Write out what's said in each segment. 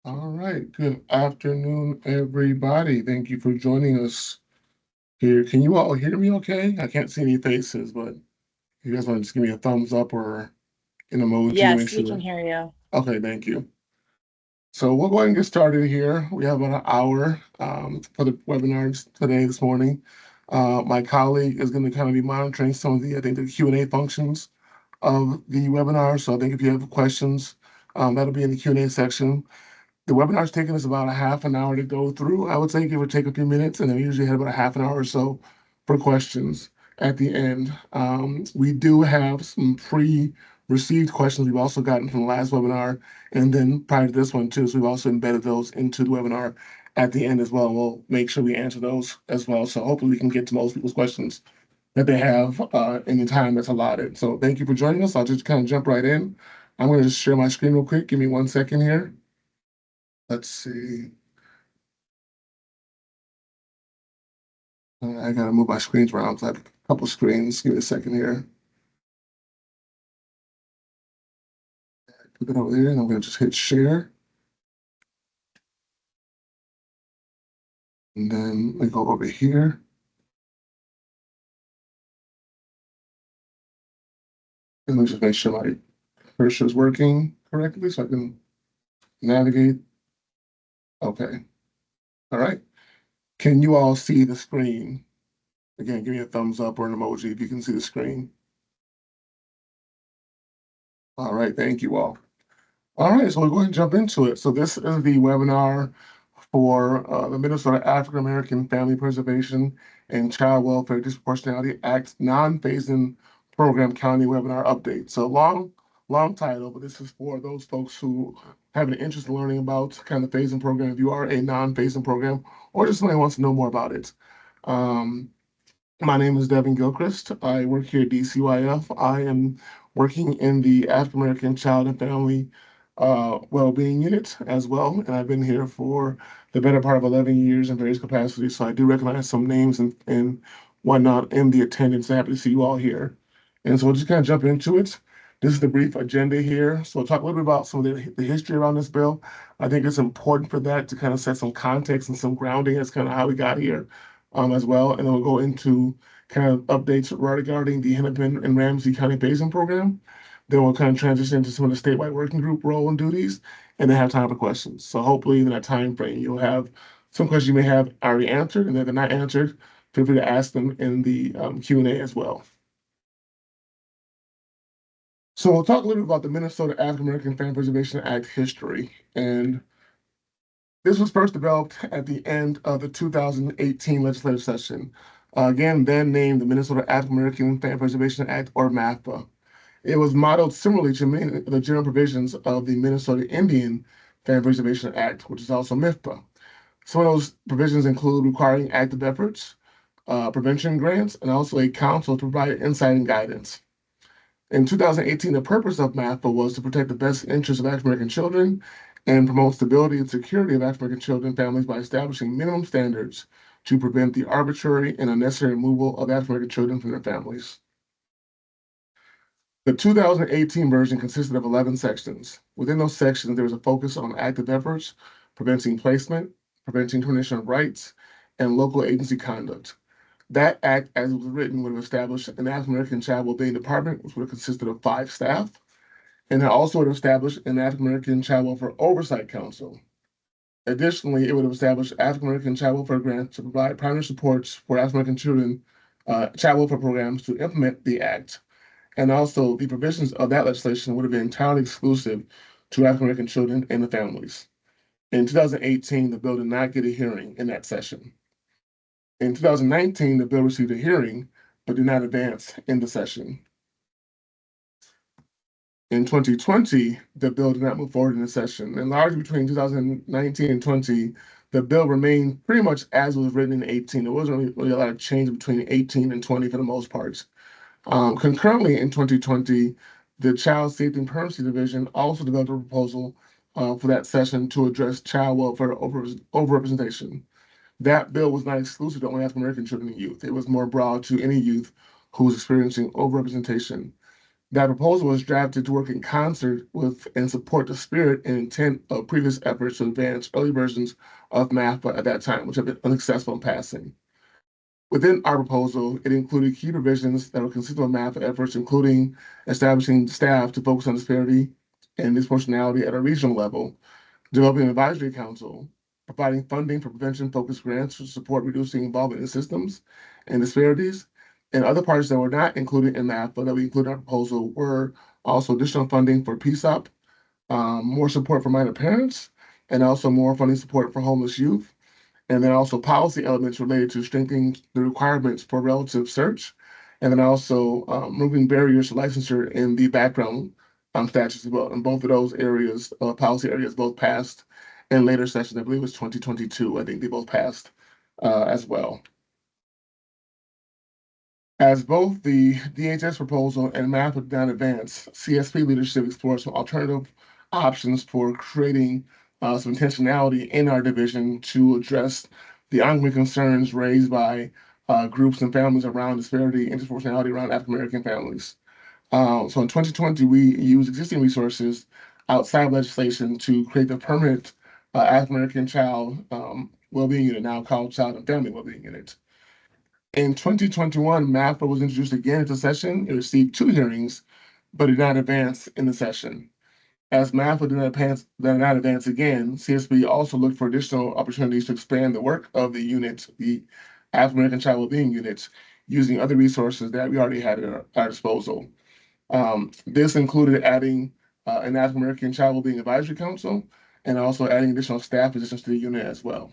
All right. Good afternoon, everybody. Thank you for joining us here. Can you all hear me okay? I can't see any faces, but if you guys want to just give me a thumbs up or an emoji to make Yes, we sure. can hear you. Okay, thank you. So we'll go ahead and get started here. We have about an hour for the webinars today, this morning. My colleague is going to kind of be monitoring some of the Q&A functions of the webinar. So I think if you have questions, that'll be in the Q&A section. The webinar's taking us about a half an hour to go through. I would say give or take a few minutes, and then we usually have about a half an hour or so for questions at the end. We do have some pre-received questions we've also gotten from the last webinar, and then prior to this one too, so we've also embedded those into the webinar at the end as well. We'll make sure we answer those as well. So hopefully we can get to most people's questions that they have in the time that's allotted. So thank you for joining us. I'll just kind of jump right in. I'm going to just share my screen real quick. Give me 1 second here. Let's see. I gotta move my screens around. So I have a couple screens. Give me a second here. Put it over there, and I'm gonna just hit share. And then we go over here. And let me just make sure my cursor is working correctly so I can navigate. Okay. All right. Can you all see the screen? Again, give me a thumbs up or an emoji if you can see the screen. All right. Thank you all. All right. So we'll go ahead and jump into it. So this is the webinar for the Minnesota African American Family Preservation and Child Welfare Disproportionality Act non-phasing program county webinar update. So long title, but this is for those folks who have an interest in learning about kind of the phasing program. If you are a non-phasing program, or just somebody who wants to know more about it. Um, my name is Devin Gilchrist. I work here at DCYF. I am working in the African American Child and Family Wellbeing Unit as well, and I've been here for the better part of 11 years in various capacities. So I do recognize some names and whatnot in the attendance. Happy to see you all here. And so we'll just kind of jump into it. This is the brief agenda here. So we'll talk a little bit about some of the history around this bill. I think it's important for that to kind of set some context and some grounding as kind of how we got here as well. And then we'll go into kind of updates regarding the Hennepin and Ramsey County Basin program. Then we'll kind of transition into some of the statewide working group role and duties, and then have time for questions. So hopefully in that time frame, you'll have some questions you may have already answered, and if they're not answered, feel free to ask them in the Q&A as well. So we'll talk a little bit about the Minnesota African American Family Preservation Act history. And this was first developed at the end of the 2018 legislative session. Again, then named the Minnesota African American Family Preservation Act, or MAAFPA. It was modeled similarly to many of the general provisions of the Minnesota Indian Family Preservation Act, which is also MIFPA. Some of those provisions include requiring active efforts, prevention grants, and also a council to provide insight and guidance. In 2018, the purpose of MAFPA was to protect the best interests of African American children and promote stability and security of African American children and families by establishing minimum standards to prevent the arbitrary and unnecessary removal of African American children from their families. The 2018 version consisted of 11 sections. Within those sections, there was a focus on active efforts, preventing placement, preventing termination of rights, and local agency conduct. That act, as it was written, would have established an African American Child Wellbeing Department, which would have consisted of 5 staff, and it also would have established an African American Child Welfare Oversight Council. Additionally, it would have established African American Child Welfare grants to provide primary supports for African American children, child welfare programs to implement the act. And also, the provisions of that legislation would have been entirely exclusive to African American children and the families. In 2018, the bill did not get a hearing in that session. In 2019, the bill received a hearing, but did not advance in the session. In 2020, the bill did not move forward in the session. And largely between 2019 and 20, the bill remained pretty much as it was written in 18. There wasn't really a lot of change between 18 and 20 for the most part. Concurrently, in 2020, the Child Safety and Permanency Division also developed a proposal for that session to address child welfare overrepresentation. That bill was not exclusive to only African American children and youth. It was more broad to any youth who was experiencing overrepresentation. That proposal was drafted to work in concert with and support the spirit and intent of previous efforts to advance early versions of MAAFPA at that time, which have been unsuccessful in passing. Within our proposal, it included key provisions that were consistent with MAAFPA efforts, including establishing staff to focus on disparity and disproportionality at a regional level, developing an advisory council, providing funding for prevention-focused grants to support reducing involvement in systems and disparities. And other parts that were not included in MAAFPA that we included in our proposal were also additional funding for PSOP, more support for minor parents, and also more funding support for homeless youth, and then also policy elements related to strengthening the requirements for relative search, and then also removing barriers to licensure in the background statutes as well. And both of those areas, policy areas, both passed in later sessions. I believe it was 2022. I think they both passed as well. As both the DHS proposal and MAAFPA did not advance, CSP leadership explored some alternative options for creating some intentionality in our division to address the ongoing concerns raised by groups and families around disparity and disproportionality around African American families. So in 2020, we used existing resources outside of legislation to create the permanent African American Child Wellbeing Unit, now called Child and Family Wellbeing Unit. In 2021, MAAFPA was introduced again into session. It received 2 hearings, but did not advance in the session. As MAAFPA did not advance again, CSB also looked for additional opportunities to expand the work of the unit, the African American Child Wellbeing Unit, using other resources that we already had at our disposal. This included adding an African American Child Wellbeing Advisory Council and also adding additional staff positions to the unit as well.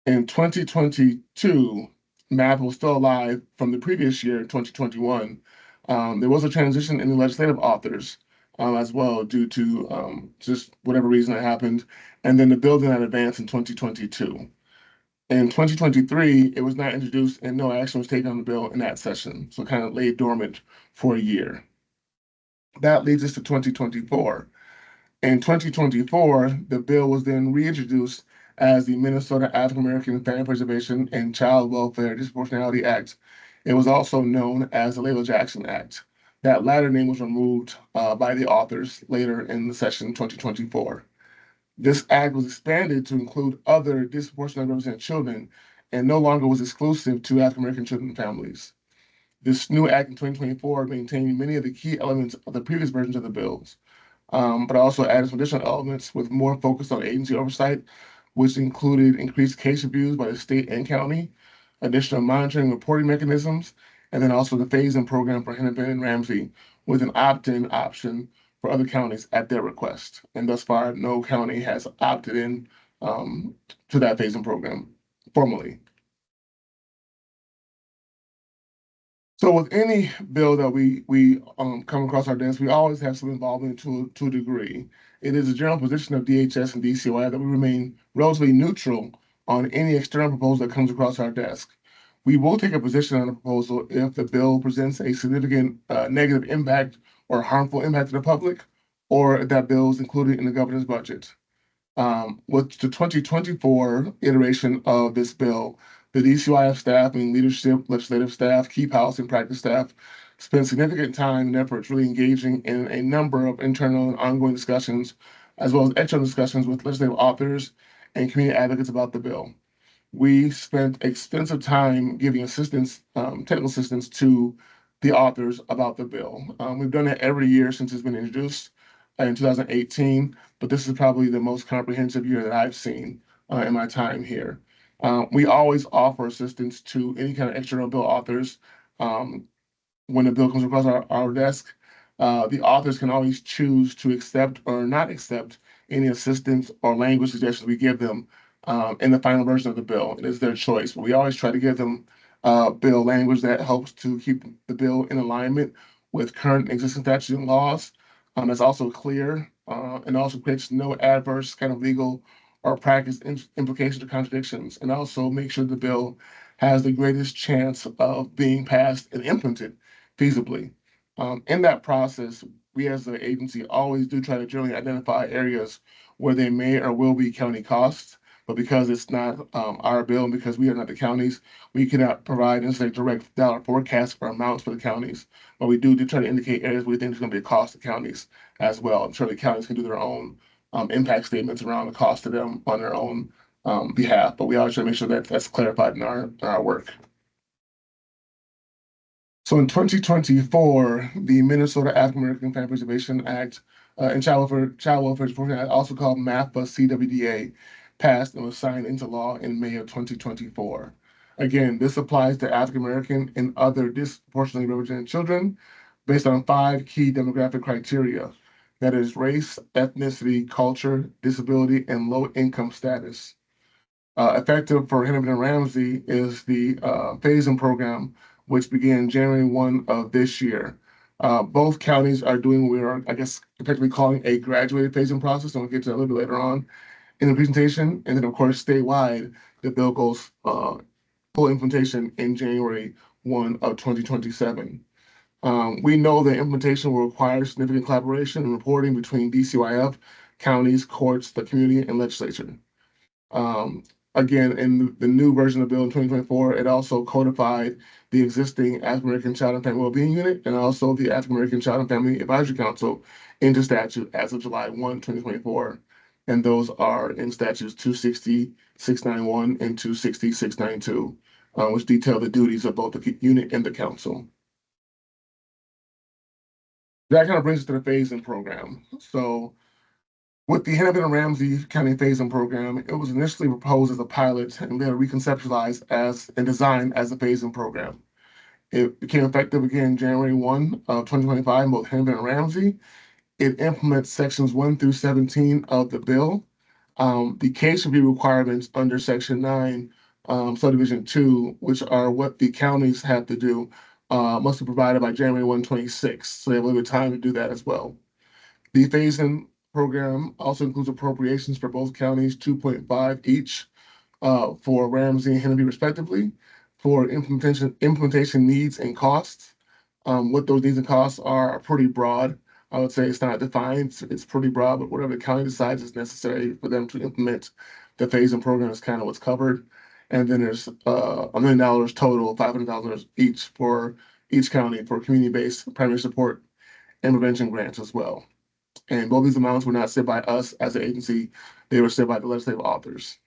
In 2022, MAAFPA was still alive from the previous year, 2021. There was a transition in the legislative authors as well due to just whatever reason that happened. And then the bill did not advance in 2022. In 2023, it was not introduced and no action was taken on the bill in that session. So it kind of lay dormant for a year. That leads us to 2024. In 2024, the bill was then reintroduced as the Minnesota African American Family Preservation and Child Welfare Disproportionality Act. It was also known as the Layla Jackson Act. That latter name was removed by the authors later in the session 2024. This act was expanded to include other disproportionately represented children and no longer was exclusive to African American children and families. This new act in 2024 maintained many of the key elements of the previous versions of the bills, but also added some additional elements with more focus on agency oversight, which included increased case reviews by the state and county, additional monitoring and reporting mechanisms, and then also the phase-in program for Hennepin and Ramsey with an opt-in option for other counties at their request. And thus far, no county has opted in to that phase-in program formally. So with any bill that we come across our desk, we always have some involvement to a degree. It is a general position of DHS and DCOI that we remain relatively neutral on any external proposal that comes across our desk. We will take a position on a proposal if the bill presents a significant negative impact or harmful impact to the public, or if that bill is included in the governor's budget. With the 2024 iteration of this bill, the DCYF staff, meaning leadership, legislative staff, key policy and practice staff, spent significant time and effort really engaging in a number of internal and ongoing discussions, as well as external discussions with legislative authors and community advocates about the bill. We spent extensive time giving assistance, technical assistance to the authors about the bill. We've done it every year since it's been introduced in 2018, but this is probably the most comprehensive year that I've seen in my time here. We always offer assistance to any kind of external bill authors when a bill comes across our desk. The authors can always choose to accept or not accept any assistance or language suggestions we give them in the final version of the bill. It is their choice, but we always try to give them bill language that helps to keep the bill in alignment with current existing statutes and laws. It's also clear and also creates no adverse kind of legal or practice implications or contradictions, and also make sure the bill has the greatest chance of being passed and implemented feasibly. In that process, we as an agency always do try to generally identify areas where there may or will be county costs, But because it's not our bill and because we are not the counties, we cannot provide necessarily direct dollar forecasts or amounts for the counties. But we do try to indicate areas where we think there's going to be a cost to counties as well. I'm sure the counties can do their own impact statements around the cost to them on their own behalf. But we always try to make sure that that's clarified in our work. So in 2024, the Minnesota African American Family Preservation Act and Child Welfare Enforcement Act, also called MAAFPCWDA, passed and was signed into law in May of 2024. Again, this applies to African American and other disproportionately represented children based on 5 key demographic criteria. That is race, ethnicity, culture, disability, and low income status. Effective for Hennepin and Ramsey is the phase-in program, which began January 1 of this year. Both counties are doing what we are, I guess, effectively calling a graduated phase-in process, and we'll get to that a little bit later on in the presentation. And then, of course, statewide, the bill goes full implementation in January 1 of 2027. We know that implementation will require significant collaboration and reporting between DCYF, counties, courts, the community, and legislature. Um, Again, in the new version of the bill in 2024, it also codified the existing African American Child and Family Wellbeing Unit and also the African American Child and Family Advisory Council into statute as of July 1, 2024. And those are in statutes 260, 691, and 260, 692, which detail the duties of both the unit and the council. That kind of brings us to the phase-in program. So with the Hennepin and Ramsey County phase-in program, it was initially proposed as a pilot and then reconceptualized as and designed as a phase-in program. It became effective again January 1 of 2025 in both Hennepin and Ramsey. It implements sections 1 through 17 of the bill. The case review requirements under section 9, subdivision 2, which are what the counties have to do, must be provided by January 1, 26. So they have a little bit of time to do that as well. The phase-in program also includes appropriations for both counties, 2.5 each, for Ramsey and Hennepin respectively, for implementation needs and costs. What those needs and costs are pretty broad. I would say it's not defined, it's pretty broad, but whatever the county decides is necessary for them to implement the phase-in program is kind of what's covered. And then there's $1 million total, $500,000 each for each county for community-based primary support and prevention grants as well. And both these amounts were not set by us as an agency, they were set by the legislative authors.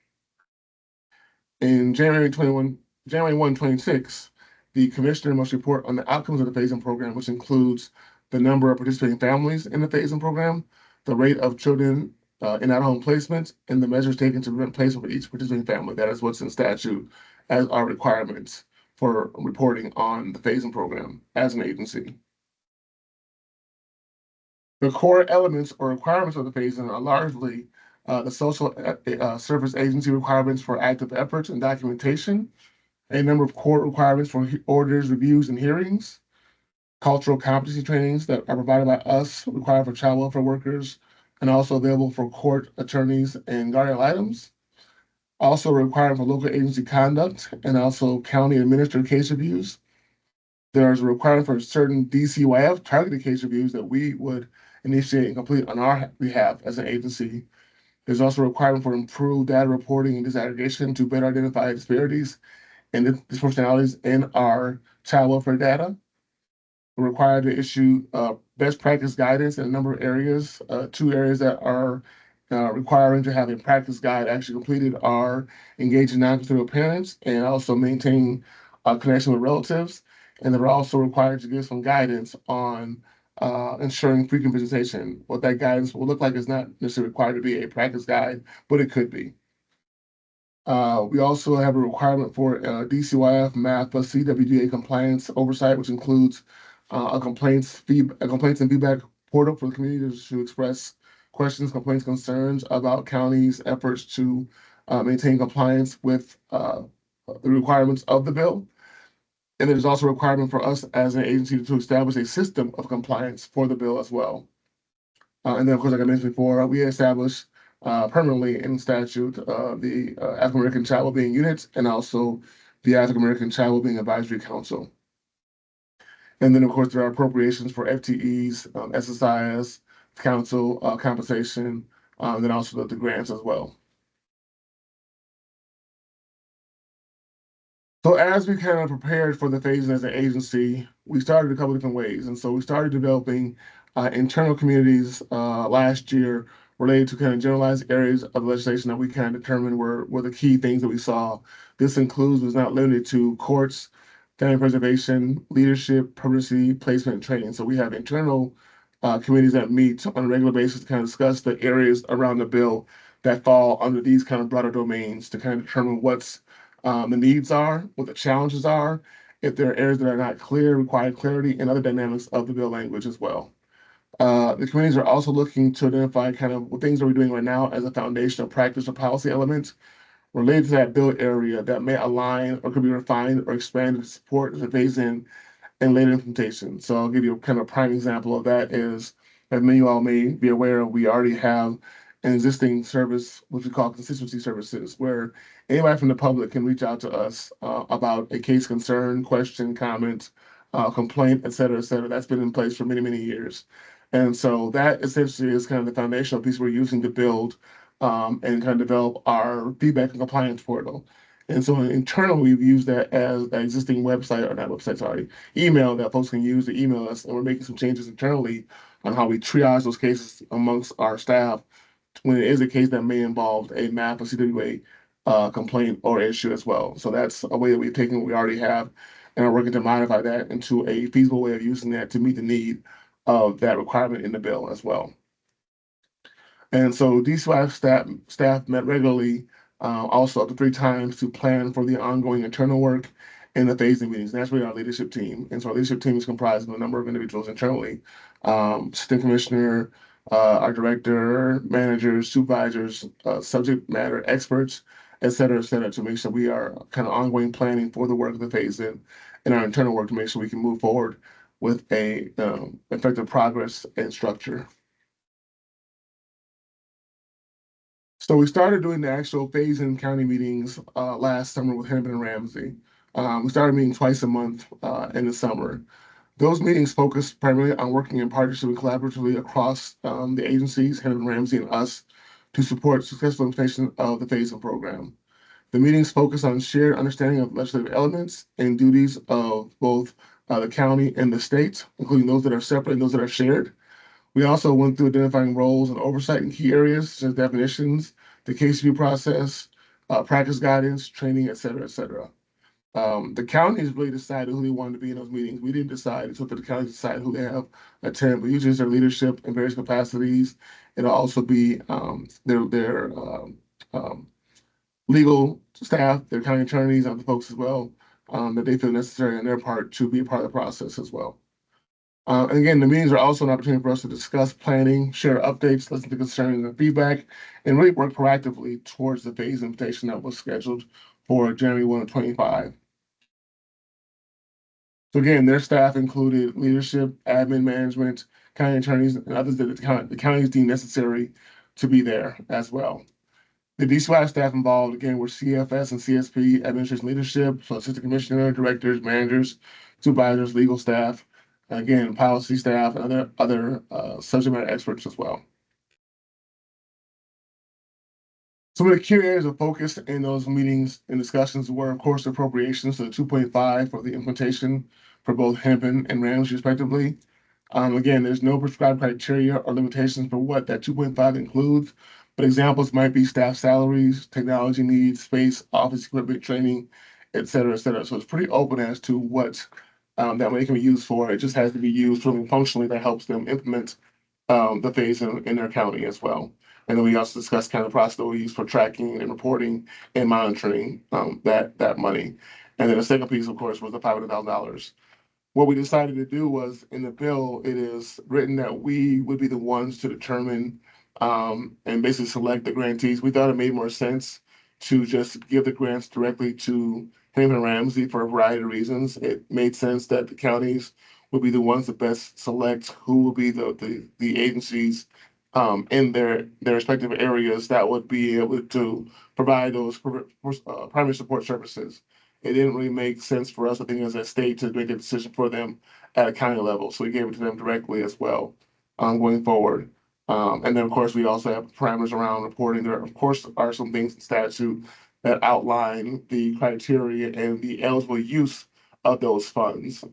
In January 1, 2026, the commissioner must report on the outcomes of the phase-in program, which includes the number of participating families in the phase-in program, the rate of children in at-home placement, and the measures taken to prevent placement for each participating family. That is what's in statute as our requirements for reporting on the phase-in program as an agency. The core elements or requirements of the phase-in are largely the social service agency requirements for active efforts and documentation, a number of court requirements for orders, reviews, and hearings, cultural competency trainings that are provided by us, required for child welfare workers, and also available for court attorneys and guardian items. Also required for local agency conduct and also county administered case reviews. There's a requirement for certain DCYF targeted case reviews that we would initiate and complete on our behalf as an agency. There's also a requirement for improved data reporting and disaggregation to better identify disparities and disproportionalities in our child welfare data. We're required to issue best practice guidance in a number of areas. 2 areas that are requiring to have a practice guide actually completed are engaging non-custodial parents and also maintain a connection with relatives. And they're also required to give some guidance on ensuring frequent visitation. What that guidance will look like is not necessarily required to be a practice guide, but it could be. We also have a requirement for DCYF MAAFPCWDA compliance oversight, which includes a complaints and feedback portal for the community to express questions, complaints, concerns about counties' efforts to maintain compliance with the requirements of the bill. And there's also a requirement for us as an agency to establish a system of compliance for the bill as well. And then, of course, like I mentioned before, we established permanently in statute the African American Child Wellbeing Unit and also the African American Child Wellbeing Advisory Council. And then, of course, there are appropriations for FTEs, SSIS, council compensation, and then also the grants as well. So as we kind of prepared for the phase as an agency, we started a couple different ways. And so we started developing internal communities last year related to kind of generalized areas of legislation that we kind of determined were the key things that we saw. This includes, was not limited to courts, family preservation, leadership, permanency, placement, and training. So we have internal committees that meet on a regular basis to kind of discuss the areas around the bill that fall under these kind of broader domains to kind of determine what's the needs are, what the challenges are, if there are areas that are not clear, require clarity, and other dynamics of the bill language as well. The committees are also looking to identify kind of what things are we doing right now as a foundational practice or policy element related to that bill area that may align or could be refined or expanded to support the phase-in and later implementation. So I'll give you kind of a prime example of that is, as many of you all may be aware of, we already have an existing service, which we call constituency services, where anybody from the public can reach out to us about a case concern, question, comment, complaint, et cetera, et cetera. That's been in place for many, many years. And so that essentially is kind of the foundational piece we're using to build and kind of develop our feedback and compliance portal. And so internally, we've used that as an existing website, or not website, sorry, email that folks can use to email us. And we're making some changes internally on how we triage those cases amongst our staff when it is a case that may involve a MAAFPCWDA or CWA complaint or issue as well. So that's a way that we've taken what we already have and are working to modify that into a feasible way of using that to meet the need of that requirement in the bill as well. And so DCY staff met regularly, also up to 3 times to plan for the ongoing internal work and the phasing meetings. And that's really our leadership team. And so our leadership team is comprised of a number of individuals internally, assistant commissioner, our director, managers, supervisors, subject matter experts, et cetera, to make sure we are kind of ongoing planning for the work of the phase-in and our internal work to make sure we can move forward with a effective progress and structure. So we started doing the actual phase-in county meetings last summer with Hennepin and Ramsey. We started meeting twice a month in the summer. Those meetings focused primarily on working in partnership and collaboratively across the agencies, Hennepin, Ramsey, and us, to support successful implementation of the phase-in program. The meetings focus on shared understanding of legislative elements and duties of both the county and the state, including those that are separate and those that are shared. We also went through identifying roles and oversight in key areas, such as definitions, the case review process, practice guidance, training, et cetera, et cetera. The counties really decided who they wanted to be in those meetings. We didn't decide. It's up to the counties to decide who they have attend, but usually it's their leadership in various capacities. It'll also be their legal staff, their county attorneys, other folks as well, that they feel necessary on their part to be a part of the process as well. And again, the meetings are also an opportunity for us to discuss planning, share updates, listen to concerns and feedback, and really work proactively towards the phase invitation that was scheduled for January 1 of 25. So again, their staff included leadership, admin, management, county attorneys, and others that the counties deemed necessary to be there as well. The DCY staff involved, again, were CFS and CSP, administration leadership, so assistant commissioner, directors, managers, supervisors, legal staff, again, policy staff, and other subject matter experts as well. Some of the key areas of focus in those meetings and discussions were, of course, appropriations, so the 2.5 for the implementation for both Hennepin and Ramsey, respectively. Again, there's no prescribed criteria or limitations for what that 2.5 includes, but examples might be staff salaries, technology needs, space, office equipment, training, et cetera, et cetera. So it's pretty open as to what that money can be used for. It just has to be used something functionally that helps them implement the phase in their county as well. And then we also discussed kind of the process that we use for tracking and reporting and monitoring that money. And then the second piece, of course, was the $500,000. What we decided to do was in the bill, it is written that we would be the ones to determine and basically select the grantees. We thought it made more sense to just give the grants directly to Hennepin and Ramsey for a variety of reasons. It made sense that the counties would be the ones that best select who will be the agencies in their respective areas that would be able to provide those primary support services. It didn't really make sense for us, I think, as a state to make a decision for them at a county level. So we gave it to them directly as well going forward. And then, of course, we also have parameters around reporting. There, of course, are some things in statute that outline the criteria and the eligible use of those funds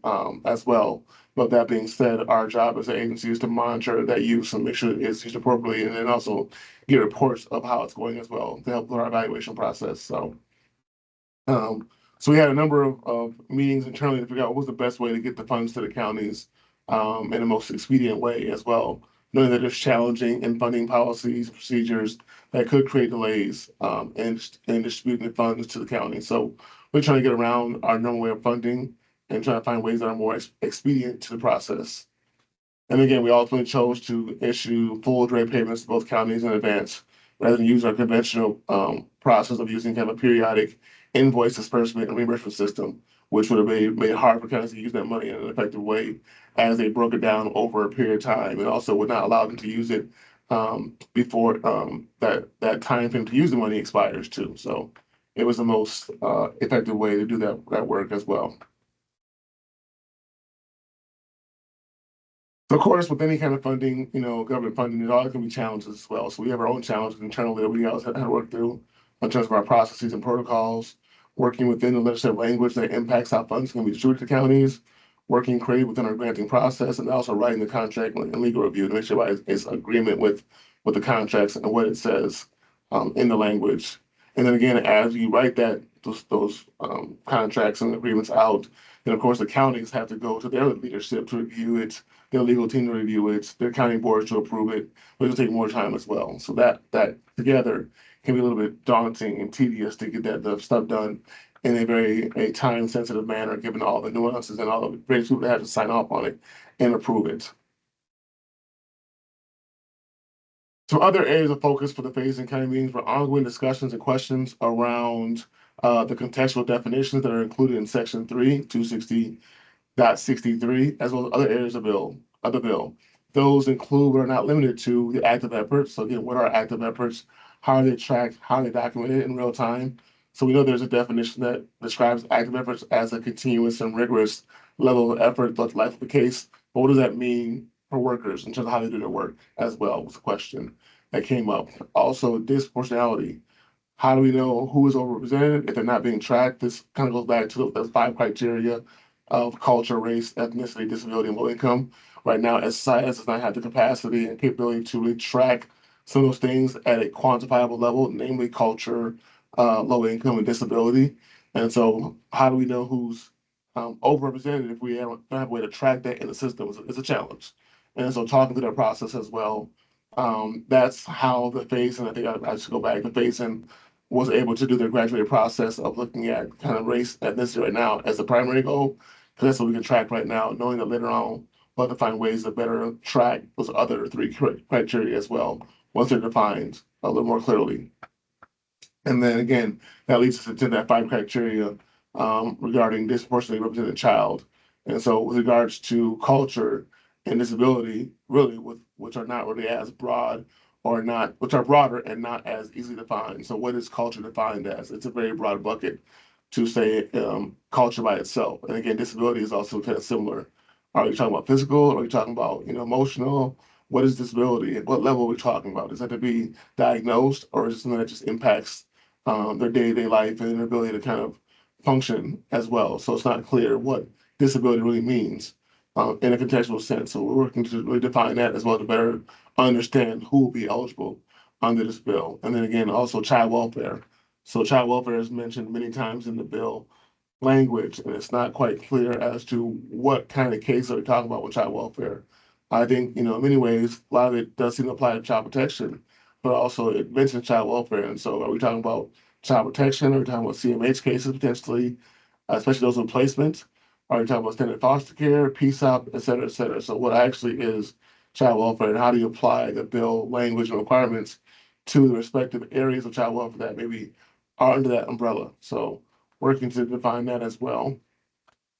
as well. But that being said, our job as an agency is to monitor that use and make sure it's used appropriately, and then also get reports of how it's going as well to help with our evaluation process. Um, so we had a number of meetings internally to figure out what was the best way to get the funds to the counties in the most expedient way as well, knowing that there's challenging and funding policies, procedures that could create delays in distributing the funds to the county. So we're trying to get around our normal way of funding and trying to find ways that are more expedient to the process. And again, we ultimately chose to issue full direct payments to both counties in advance rather than use our conventional process of using kind of a periodic invoice disbursement and reimbursement system, which would have made it hard for counties to use that money in an effective way as they broke it down over a period of time, and also would not allow them to use it before that time frame to use the money expires too. So it was the most effective way to do that work as well. So of course, with any kind of funding, government funding, there's always going to be challenges as well. So we have our own challenges internally that we always have to work through in terms of our processes and protocols, working within the legislative language that impacts how funds can be distributed to counties, working creative within our granting process, and also writing the contract and legal review to make sure it's agreement with the contracts and what it says in the language. And then again, as you write those contracts and agreements out, then of course the counties have to go to their leadership to review it, their legal team to review it, their county boards to approve it, which will take more time as well. So that together can be a little bit daunting and tedious to get that stuff done in a time sensitive manner, given all the nuances and all the various people that have to sign off on it and approve it. Some other areas of focus for the phase and county meetings were ongoing discussions and questions around the contextual definitions that are included in Section 3, 260.63, as well as other areas of the bill. Those include but are not limited to the active efforts. So again, what are active efforts? How are they tracked? How are they documented in real time? So we know there's a definition that describes active efforts as a continuous and rigorous level of effort, but life of the case. But what does that mean for workers in terms of how they do their work as well was a question that came up. Also, disproportionality. How do we know who is overrepresented if they're not being tracked? This kind of goes back to those 5 criteria of culture, race, ethnicity, disability, and low income. Right now, SSIS does not have the capacity and capability to really track some of those things at a quantifiable level, namely culture, low income, and disability. And so, how do we know who's overrepresented if we don't have a way to track that in the system is a challenge. And so, talking through that process as well, that's how the phase, and I think I should go back, the phase in was able to do their graduated process of looking at kind of race ethnicity right now as the primary goal, because that's what we can track right now, knowing that later on we'll have to find ways to better track those other 3 criteria as well, once they're defined a little more clearly. And then again, that leads us to that 5 criteria regarding disproportionately represented child. And so with regards to culture and disability, really which are not really as broad or not, which are broader and not as easily defined. So what is culture defined as? It's a very broad bucket to say culture by itself. And again, disability is also kind of similar. Are we talking about physical? Are we talking about emotional? What is disability? At what level are we talking about? Is that to be diagnosed, or is it something that just impacts their day-to-day life and their ability to kind of function as well? So it's not clear what disability really means in a contextual sense. So we're working to really define that as well to better understand who will be eligible under this bill. And then again, also child welfare. So child welfare is mentioned many times in the bill language, and it's not quite clear as to what kind of case are we talking about with child welfare. I think, in many ways, a lot of it does seem to apply to child protection, but also it mentions child welfare. And so are we talking about child protection? Are we talking about CMH cases potentially, especially those with placement? Are we talking about standard foster care, PSOP, et cetera, et cetera? So what actually is child welfare, and how do you apply the bill language and requirements to the respective areas of child welfare that maybe are under that umbrella? So working to define that as well.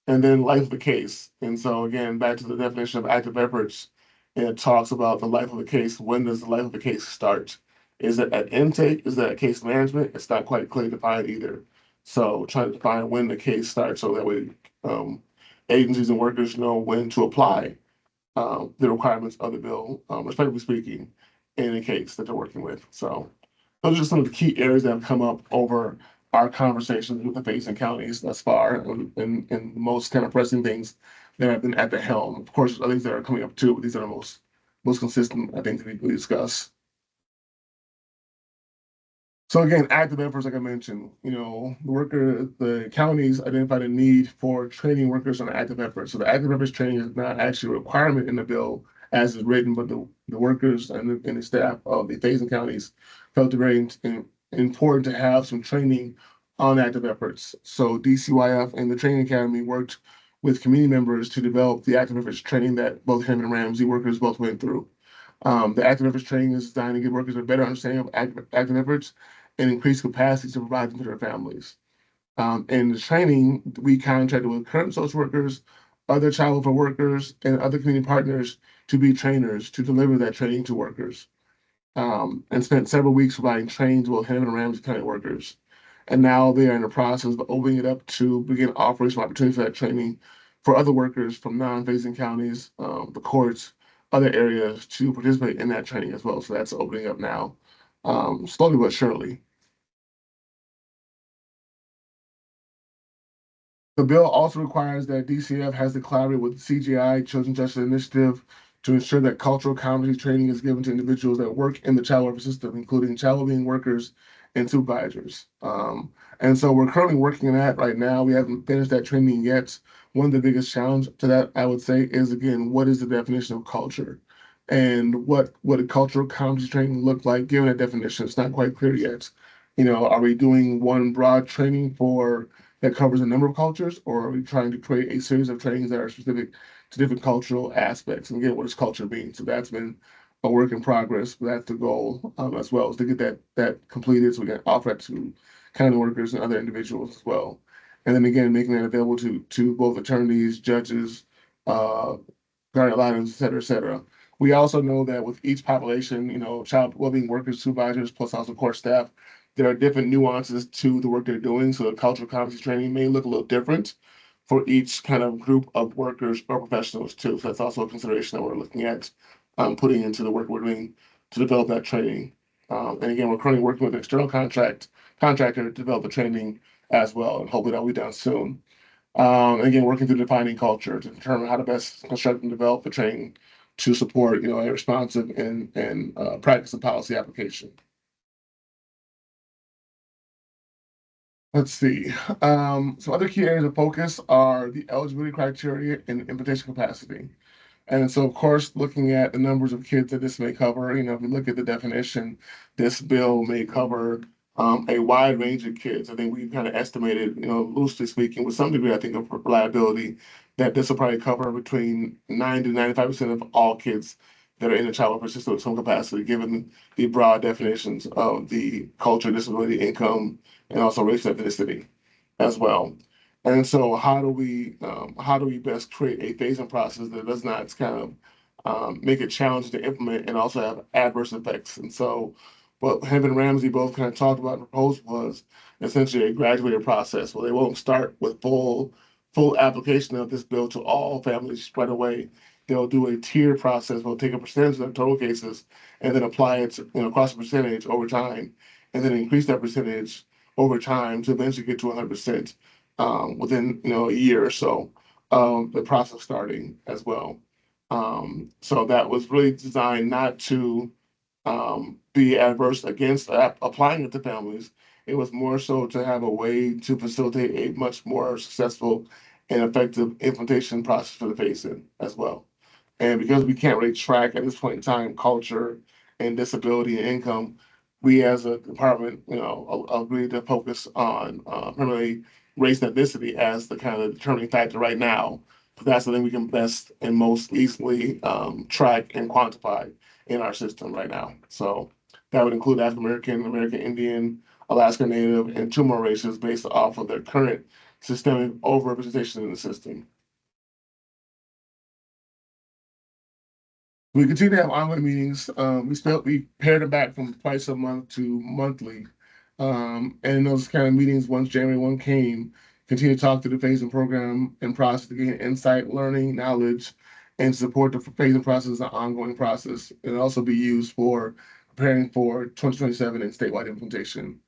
And then life of the case. And so again, back to the definition of active efforts, and it talks about the life of the case. When does the life of the case start? Is it at intake? Is that at case management? It's not quite clearly defined either. So trying to define when the case starts so that way agencies and workers know when to apply the requirements of the bill, respectively speaking, in a case that they're working with. So those are some of the key areas that have come up over our conversations with the phase-in counties thus far, and the most kind of pressing things that have been at the helm. Of course, there's other things that are coming up too, but these are the most consistent, I think, that we discuss. So again, active efforts, like I mentioned, the counties identified a need for training workers on active efforts. So the active efforts training is not actually a requirement in the bill as is written, but the workers and the staff of the phase-in counties felt it very important to have some training on active efforts. So DCYF and the training academy worked with community members to develop the active efforts training that both him and Ramsey workers both went through. The active efforts training is designed to give workers a better understanding of active efforts and increase capacity to provide them to their families. In the training, we contracted with current social workers, other child welfare workers, and other community partners to be trainers to deliver that training to workers. And spent several weeks providing trainings with Hennepin and Ramsey County workers. And now they are in the process of opening it up to begin offering some opportunities for that training for other workers from non-phase-in counties, the courts, other areas to participate in that training as well. So that's opening up now, slowly but surely. The bill also requires that DCF has to collaborate with CGI, Children's Justice Initiative, to ensure that cultural competency training is given to individuals that work in the child welfare system, including child well-being workers and supervisors. And so we're currently working on that right now. We haven't finished that training yet. One of the biggest challenge to that, I would say, is again, what is the definition of culture? And what would a cultural competency training look like given a definition? It's not quite clear yet. Are we doing one broad training that covers a number of cultures, or are we trying to create a series of trainings that are specific to different cultural aspects? And again, what does culture mean? So that's been a work in progress, but that's the goal as well, is to get that completed so we can offer it to county workers and other individuals as well. And then again, making that available to both attorneys, judges, uh, guardian lions, et cetera, et cetera. We also know that with each population, child well-being workers, supervisors, plus also court staff, there are different nuances to the work they're doing. So the cultural competency training may look a little different for each kind of group of workers or professionals too. So that's also a consideration that we're looking at putting into the work we're doing to develop that training. And again, we're currently working with an external contractor to develop the training as well, and hopefully that'll be done soon. Again, working through defining culture to determine how to best construct and develop the training to support, a responsive and practice and policy application. Let's see. Some other key areas of focus are the eligibility criteria and implementation capacity. And so, of course, looking at the numbers of kids that this may cover, if we look at the definition, this bill may cover a wide range of kids. I think we've kind of estimated, loosely speaking, with some degree, I think, of reliability, that this will probably cover between 90 to 95% of all kids that are in the child welfare system with some capacity, given the broad definitions of the culture, disability, income, and also race ethnicity as well. And so how do we best create a phasing process that does not kind of make it challenging to implement and also have adverse effects? And so what him and Ramsey both kind of talked about and proposed was essentially a graduated process where they won't start with full application of this bill to all families right away. They'll do a tier process. We'll take a percentage of the total cases and then apply it across a percentage over time, and then increase that percentage over time to eventually get to 100% within a year or so of the process starting as well. So that was really designed not to be adverse against applying it to families. It was more so to have a way to facilitate a much more successful and effective implementation process for the phase-in as well. And because we can't really track at this point in time culture and disability and income, we as a department, agreed to focus on primarily race and ethnicity as the kind of determining factor right now. But that's the thing we can best and most easily track and quantify in our system right now. So that would include African American, American Indian, Alaska Native, and two more races based off of their current systemic overrepresentation in the system. We continue to have ongoing meetings. We pared it back from twice a month to monthly. And in those kind of meetings, once January 1 came, continue to talk to the phasing program and process to gain insight, learning, knowledge, and support the phasing process as an ongoing process. And also be used for preparing for 2027 and statewide implementation.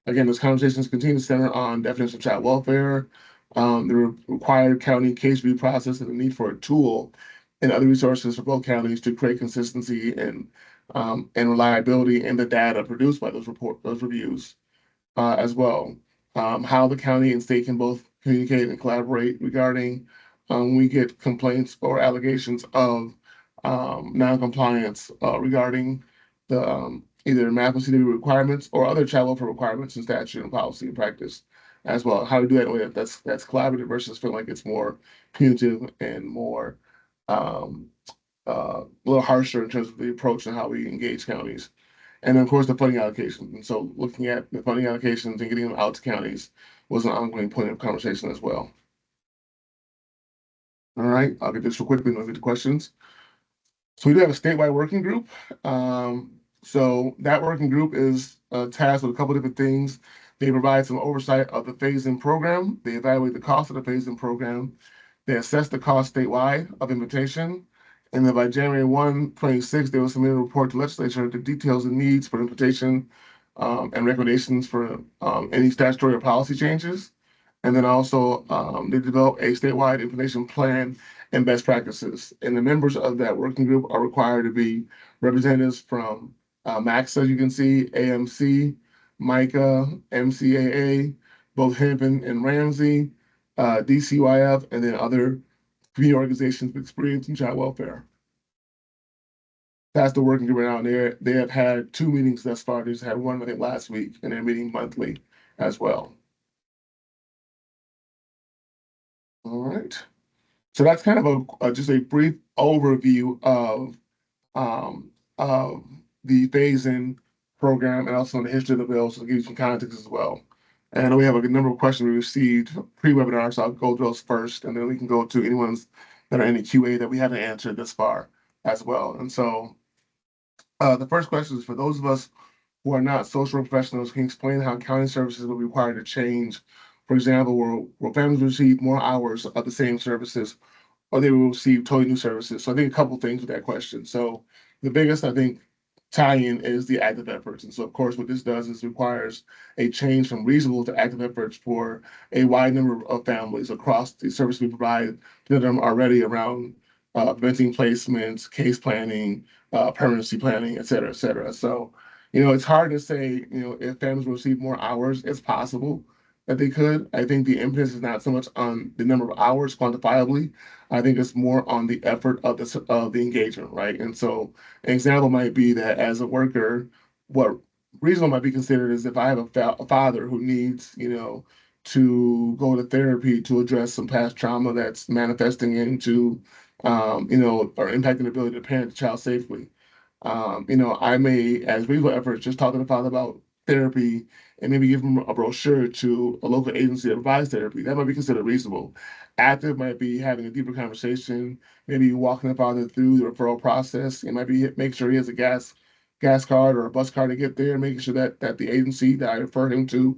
Again, those conversations continue to center on definition of child welfare, the required county case review process, and the need for a tool and other resources for both counties to create consistency and reliability in the data produced by those reviews as well. How the county and state can both communicate and collaborate regarding when we get complaints or allegations of noncompliance regarding the either MAAFPCWDA requirements or other child welfare requirements in statute and policy and practice as well. How to do that in a way that's collaborative versus feeling like it's more punitive and more a little harsher in terms of the approach and how we engage counties. And then, of course, the funding allocations. And so looking at the funding allocations and getting them out to counties was an ongoing point of conversation as well. All right, I'll get this real quickly and we'll get to questions. So we do have a statewide working group. So that working group is tasked with a couple different things. They provide some oversight of the phase-in program. They evaluate the cost of the phase-in program. They assess the cost statewide of implementation. And then by January 1, 26, they will submit a report to legislature that details the needs for implementation and recommendations for any statutory or policy changes. And then also they develop a statewide implementation plan and best practices. And the members of that working group are required to be representatives from MAACSA, as you can see, AMC, MICA, MCAA, both Hennepin and Ramsey, DCYF, and then other community organizations with experience in child welfare. That's the working group right now. And they have had 2 meetings thus far. They just had one, I think, last week, and they're meeting monthly as well. All right. So that's kind of just a brief overview of the phase-in program and also the history of the bill, so to give you some context as well. And we have a number of questions we received pre-webinar, so I'll go through those first, and then we can go to anyone's that are in the QA that we haven't answered this far as well. And so the first question is for those of us who are not social professionals, can you explain how county services will be required to change? For example, will families receive more hours of the same services, or they will receive totally new services? So I think a couple things with that question. So the biggest, I think, tie-in is the active efforts. And so, of course, what this does is requires a change from reasonable to active efforts for a wide number of families across the service we provide to them already around preventing placements, case planning, permanency planning, et cetera, et cetera. So, it's hard to say, if families will receive more hours. It's possible that they could. I think the impetus is not so much on the number of hours quantifiably. I think it's more on the effort of the engagement, right? And so an example might be that as a worker, what reasonable might be considered is if I have a father who needs, to go to therapy to address some past trauma that's manifesting into, or impacting the ability to parent the child safely. I may, as reasonable efforts, just talk to the father about therapy and maybe give them a brochure to a local agency that provides therapy. That might be considered reasonable. Active might be having a deeper conversation, maybe walking the father through the referral process. It might be make sure he has a gas card or a bus card to get there, making sure that the agency that I refer him to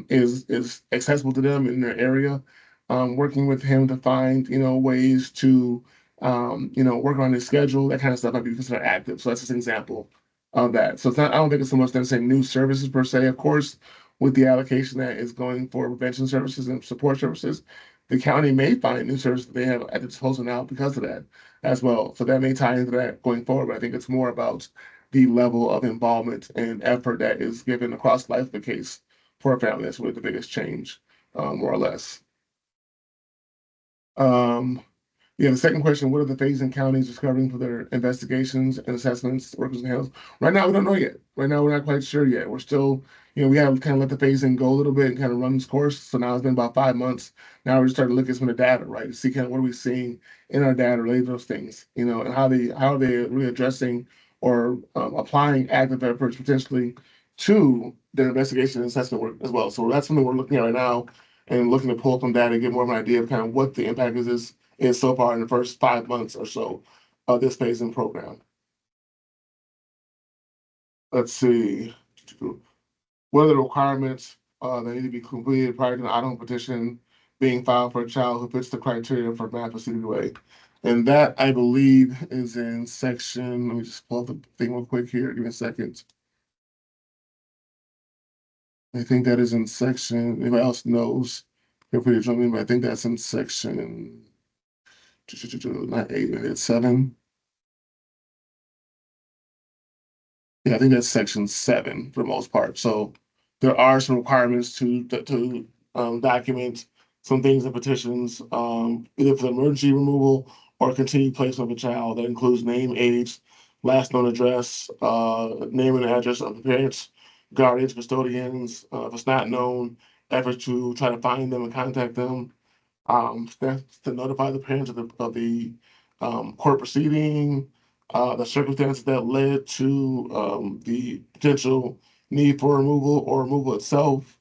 is accessible to them in their area. Working with him to find ways to work on his schedule, that kind of stuff might be considered active. So that's just an example of that. So it's not, I don't think it's so much necessarily new services per se. Of course, with the allocation that is going for prevention services and support services, the county may find new services that they have at their disposal now because of that as well. So that may tie into that going forward. But I think it's more about the level of involvement and effort that is given across the life of the case for a family. That's really the biggest change, more or less. Yeah, the second question, what are the phase-in counties discovering for their investigations and assessments, workers and health? Right now, we don't know yet. Right now, we're not quite sure yet. We're still, we have kind of let the phase-in go a little bit and kind of run its course. So now it's been about 5 months. Now we're starting to look at some of the data, right? To see kind of what are we seeing in our data related to those things, and how are they really addressing or applying active efforts potentially to their investigation and assessment work as well. So that's something we're looking at right now and looking to pull from data and get more of an idea of kind of what the impact is so far in the first 5 months or so of this phase-in program. Let's see. What are the requirements that need to be completed prior to an auto petition being filed for a child who fits the criteria for MAAFPCWDA? And that, I believe, is in section, let me just pull up the thing real quick here. Give me a second. I think that is in section, anybody else knows, feel free to jump in, but I think that's in section, not 8, it's 7. Yeah, I think that's section 7 for the most part. So there are some requirements to document some things in petitions, either for the emergency removal or continued placement of a child. That includes name, age, last known address, name and address of the parents, guardians, custodians. If it's not known, efforts to try to find them and contact them. Steps to notify the parents of the court proceeding, the circumstances that led to the potential need for removal or removal itself.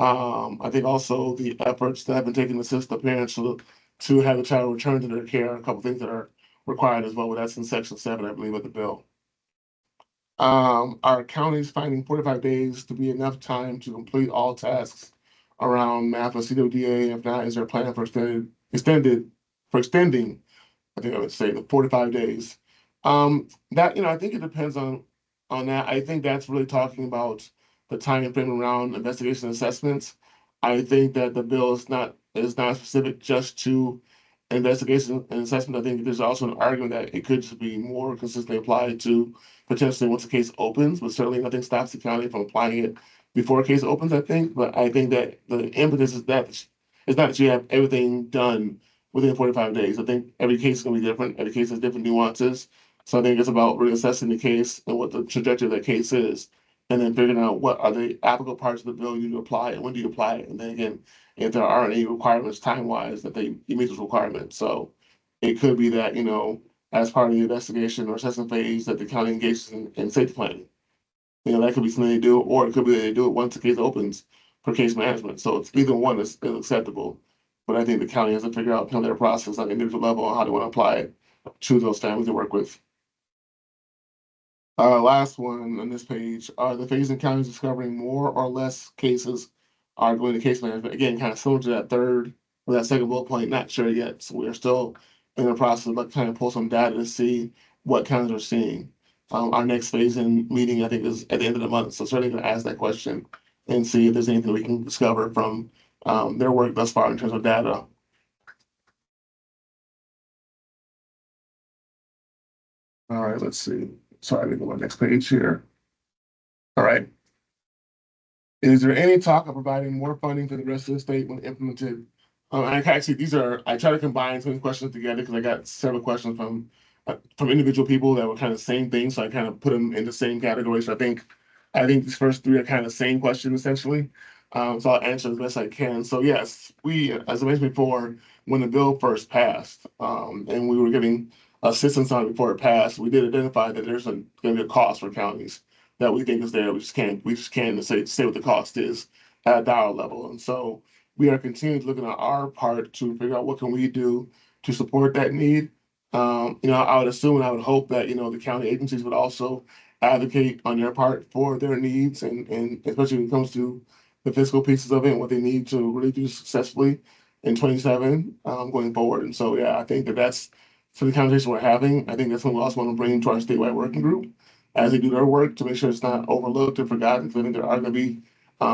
I think also the efforts that have been taken to assist the parents to have the child returned to their care. A couple things that are required as well. But that's in section 7, I believe, of the bill. Our counties finding 45 days to be enough time to complete all tasks around MAAFPCWDA? If not, is there a plan for extending, I think I would say, the 45 days? That, I think it depends on that. I think that's really talking about the time frame around investigation assessments. I think that the bill is not specific just to investigation and assessment. I think there's also an argument that it could just be more consistently applied to potentially once a case opens, but certainly nothing stops the county from applying it before a case opens, I think. But I think that the impetus is that it's not that you have everything done within 45 days. I think every case is going to be different. Every case has different nuances. So I think it's about really assessing the case and what the trajectory of that case is, and then figuring out what are the applicable parts of the bill you need to apply and when do you apply it. And then again, if there aren't any requirements time-wise that you meet those requirements. So it could be that, as part of the investigation or assessment phase that the county engages in safety planning. That could be something they do, or it could be that they do it once the case opens for case management. So it's either one is acceptable. But I think the county has to figure out their process on an individual level on how they want to apply it to those families they work with. Last one on this page, are the phasing counties discovering more or less cases are going to case management? Again, kind of similar to that third or that second bullet point, not sure yet. So we're still in the process of trying to pull some data to see what counties are seeing. Our next phasing meeting, I think, is at the end of the month. So certainly going to ask that question and see if there's anything we can discover from their work thus far in terms of data. All right, let's see. Sorry, let me go to the next page here. All right. Is there any talk of providing more funding for the rest of the state when implemented? Actually, I try to combine some questions together because I got several questions from individual people that were kind of the same thing. So I kind of put them in the same category. So I think these first three are kind of the same question essentially. So I'll answer as best I can. So yes, as I mentioned before, when the bill first passed, and we were giving assistance on it before it passed, we did identify that there's going to be a cost for counties that we think is there. We just can't say what the cost is at a dollar level. And so we are continuing looking at our part to figure out what can we do to support that need. I would assume and I would hope that, the county agencies would also advocate on their part for their needs and especially when it comes to the fiscal pieces of it and what they need to really do successfully in 27 going forward. And so, yeah, I think that's for the conversation we're having. I think that's something we also want to bring to our statewide working group as they do their work to make sure it's not overlooked or forgotten. Because I think there are going to be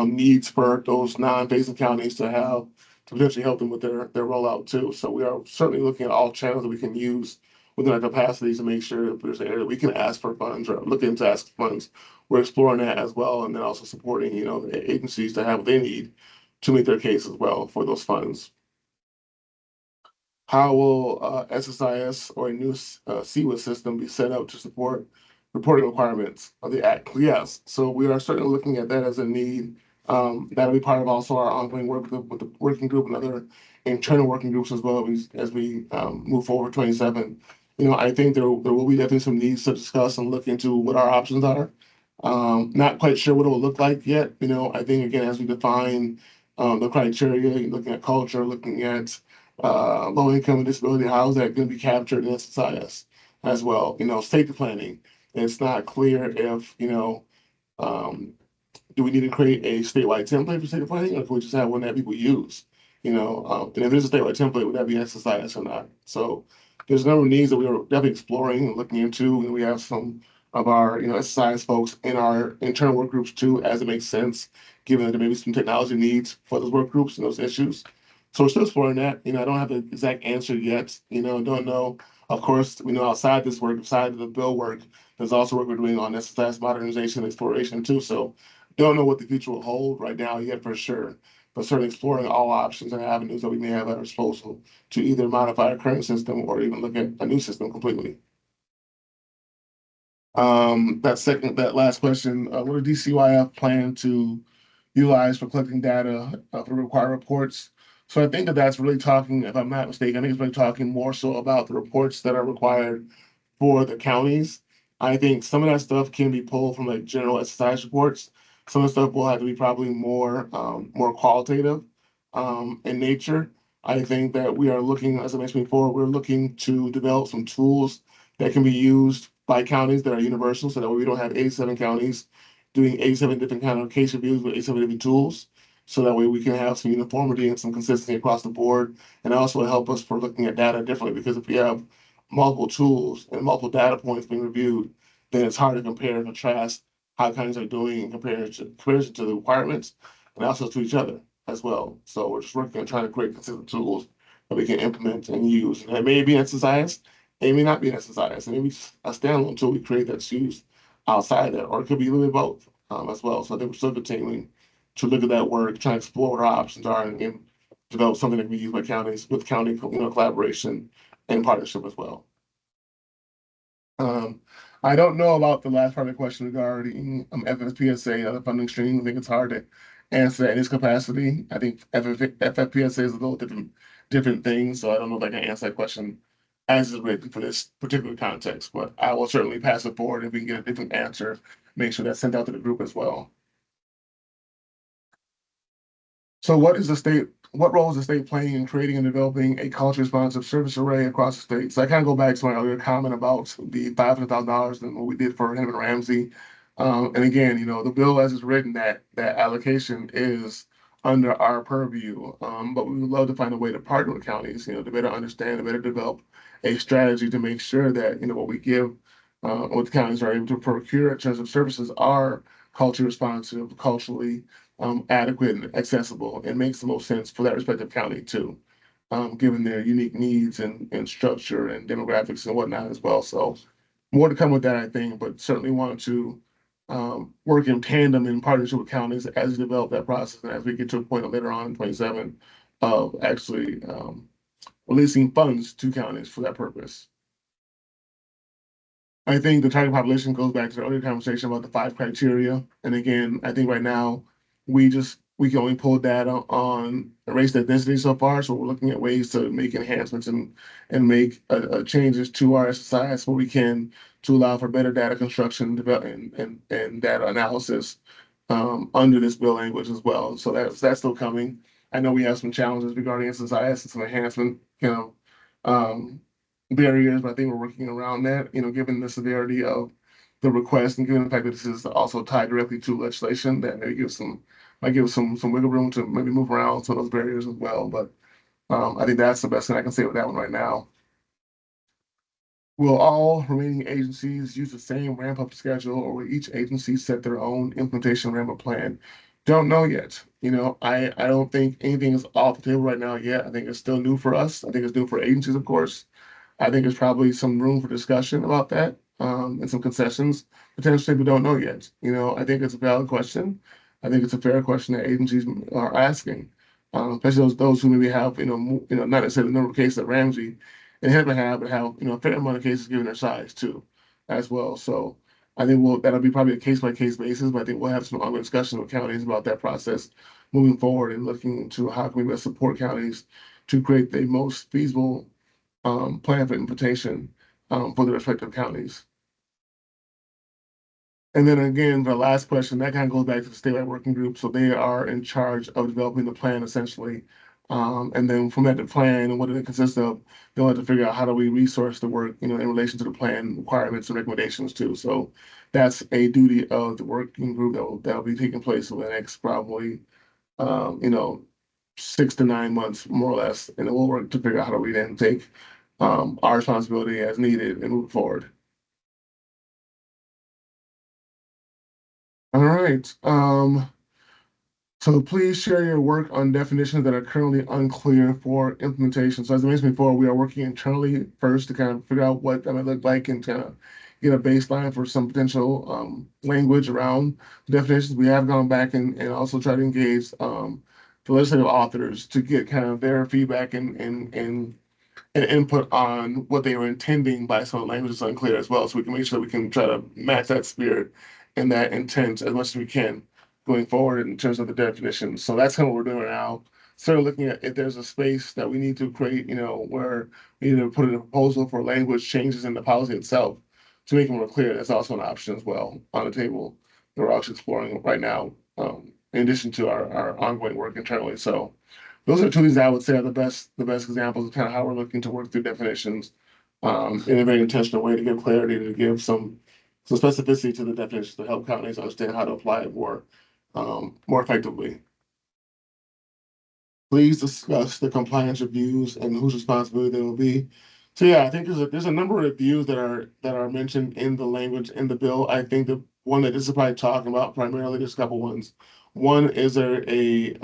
needs for those non-facing counties to potentially help them with their rollout too. So we are certainly looking at all channels that we can use within our capacities to make sure if there's an area that we can ask for funds or look into ask for funds. We're exploring that as well, and then also supporting the agencies to have what they need to make their case as well for those funds. How will SSIS or a new CWIS system be set up to support reporting requirements of the Act? Yes, so we are certainly looking at that as a need. That'll be part of also our ongoing work with the working group and other internal working groups as well as we move forward 27. I think there will be definitely some needs to discuss and look into what our options are. Not quite sure what it will look like yet. I think again, as we define the criteria, looking at culture, looking at low income and disability, how is that going to be captured in SSIS as well? Safety planning. It's not clear if, um, do we need to create a statewide template for safety planning, or can we just have one that people use? And if there's a statewide template, would that be SSIS or not? So there's a number of needs that we are definitely exploring and looking into, and we have some of our, SSIS folks in our internal work groups too, as it makes sense, given that there may be some technology needs for those work groups and those issues. So we're still exploring that. I don't have the exact answer yet. Don't know. Of course, we know outside this work, outside of the bill work, there's also work we're doing on SSIS modernization and exploration too. So don't know what the future will hold right now yet for sure, but certainly exploring all options and avenues that we may have at our disposal to either modify our current system or even look at a new system completely. That last question, what do DCYF plan to utilize for collecting data for required reports? So I think that that's really talking, if I'm not mistaken, I think it's really talking more so about the reports that are required for the counties. I think some of that stuff can be pulled from like general exercise reports. Some of the stuff will have to be probably more qualitative in nature. I think that we are looking, as I mentioned before, we're looking to develop some tools that can be used by counties that are universal, so that way we don't have 87 counties doing 87 different kind of case reviews with 87 different tools. So that way we can have some uniformity and some consistency across the board, and also help us for looking at data differently. Because if we have multiple tools and multiple data points being reviewed, then it's hard to compare and contrast how counties are doing in comparison to the requirements and also to each other as well. So we're just working on trying to create consistent tools that we can implement and use. And it may be exercised, it may not be exercised, and maybe a standalone tool we create that's used outside that, or it could be a little bit both as well. So I think we're still continuing to look at that work, try to explore what our options are, and develop something that can be used by counties with county collaboration and partnership as well. Um, I don't know about the last part of the question regarding FFPSA, other funding stream. I think it's hard to answer in this capacity. I think FFPSA is a little different thing, so I don't know if I can answer that question as is written for this particular context, but I will certainly pass it forward if we can get a different answer, make sure that's sent out to the group as well. So what role is the state playing in creating and developing a culture responsive service array across the state? So I kind of go back to my earlier comment about the $500,000 and what we did for Hennepin Ramsey. And again, the bill as it's written, that allocation is under our purview. But we would love to find a way to partner with counties, to better understand, to better develop a strategy to make sure that, what we give, what the counties are able to procure in terms of services are culture responsive, culturally adequate and accessible, and makes the most sense for that respective county too, given their unique needs and structure and demographics and whatnot as well. So more to come with that, I think, but certainly want to work in tandem in partnership with counties as we develop that process and as we get to a point later on in 27 of actually releasing funds to counties for that purpose. I think the target population goes back to the earlier conversation about the 5 criteria. And again, I think right now we can only pull data on race and ethnicity so far. So we're looking at ways to make enhancements and make changes to our SSIS where we can to allow for better data construction development and data analysis under this bill language as well. So that's still coming. I know we have some challenges regarding SSIS and some enhancement, um, barriers, but I think we're working around that, given the severity of the request and given the fact that this is also tied directly to legislation that might give some wiggle room to maybe move around some of those barriers as well. But I think that's the best thing I can say with that one right now. Will all remaining agencies use the same ramp-up schedule, or will each agency set their own implementation ramp-up plan? Don't know yet. I don't think anything is off the table right now yet. I think it's still new for us. I think it's new for agencies, of course. I think there's probably some room for discussion about that, and some concessions. Potentially, we don't know yet. I think it's a valid question. I think it's a fair question that agencies are asking, especially those who maybe have, not necessarily the number of cases that Ramsey and Hennepin have, but have, a fair amount of cases given their size too, as well. So I think that'll be probably a case by case basis, but I think we'll have some ongoing discussion with counties about that process moving forward and looking into how can we best support counties to create the most feasible plan for implementation for the respective counties. And then again, the last question, that kind of goes back to the statewide working group. So they are in charge of developing the plan essentially. And then from that plan and what it consists of, they'll have to figure out how do we resource the work, in relation to the plan requirements and recommendations too. So that's a duty of the working group that'll be taking place over the next probably, 6 to 9 months, more or less. And then we'll work to figure out how do we then take our responsibility as needed and move forward. All right. So please share your work on definitions that are currently unclear for implementation. So as I mentioned before, we are working internally first to kind of figure out what that might look like and kind of get a baseline for some potential language around definitions. We have gone back and also tried to engage the legislative authors to get kind of their feedback and input on what they were intending by some languages unclear as well, so we can make sure we can try to match that spirit and that intent as much as we can going forward in terms of the definition. So that's kind of what we're doing now. Sort of looking at if there's a space that we need to create, where we need to put in a proposal for language changes in the policy itself to make it more clear. That's also an option as well on the table that we're actually exploring right now, in addition to our ongoing work internally. So those are two things that I would say are the best examples of kind of how we're looking to work through definitions in a very intentional way to give clarity, to give some specificity to the definitions to help counties understand how to apply it more effectively. Please discuss the compliance reviews and whose responsibility they will be. So yeah, I think there's a number of reviews that are mentioned in the language in the bill. I think the one that this is probably talking about primarily, there's a couple ones. One is the